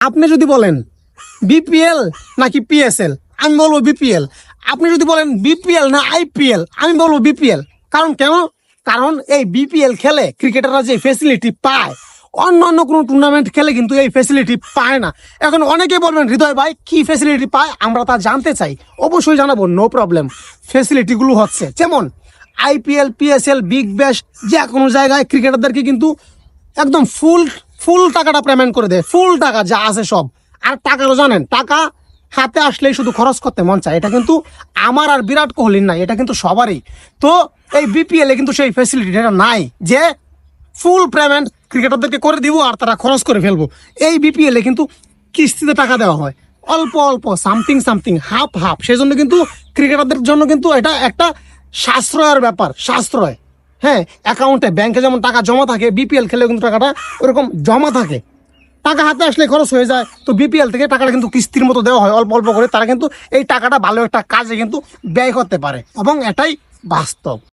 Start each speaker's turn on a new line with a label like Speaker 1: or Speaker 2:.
Speaker 1: আপনি যদি বলেন বিপিএল নাকি পিএসএল, আমি বলবো বিপিএল। আপনি যদি বলেন বিপিএল না আইপিএল, আমি বলবো বিপিএল। কারণ কেন? কারণ এই বিপিএল খেলে ক্রিকেটাররা যে ফেসিলিটি পায়, অন্য অন্য কোনো টুর্নামেন্ট খেলে কিন্তু এই ফেসিলিটি পায় না। এখন অনেকেই বলবেন হৃদয় ভাই কি ফেসিলিটি পায়, আমরা তা জানতে চাই। অবশ্যই জানাবো, নো প্রবলেম। ফেসিলিটিগুলো হচ্ছে যেমন আইপিএল, পিএসএল, বিগ ব্যাশ, যে কোনো জায়গায় ক্রিকেটারদেরকে কিন্তু একদম ফুল টাকাটা পেমেন্ট করে দেয়, ফুল টাকা যা আছে সব। আর টাকাও জানেন, টাকা হাতে আসলেই শুধু খরচ করতে মন চায়। এটা কিন্তু আমার আর বিরাট কোহলির নাই, এটা কিন্তু সবারই। তো এই বিপিএল এ কিন্তু সেই ফেসিলিটিটা নাই যে ফুল পেমেন্ট ক্রিকেটারদেরকে করে দিব আর তারা খরচ করে ফেলবো। এই বিপিএল এ কিন্তু কিস্তিতে টাকা দেওয়া হয়, অল্প অল্প, সামথিং, হাফ হাফ। সেই জন্য কিন্তু ক্রিকেটারদের জন্য কিন্তু এটা একটা সাশ্রয়ের ব্যাপার, সাশ্রয়। হ্যাঁ, অ্যাকাউন্টে ব্যাংকে যেমন টাকা জমা থাকে, বিপিএল খেলেও কিন্তু টাকাটা ওরকম জমা থাকে। টাকা হাতে আসলে খরচ হয়ে যায়। তো বিপিএল থেকে টাকাটা কিন্তু কিস্তির মতো দেওয়া হয়, অল্প অল্প করে। তারা কিন্তু এই টাকাটা ভালো একটা কাজে কিন্তু ব্যয় করতে পারে, এবং এটাই বাস্তব।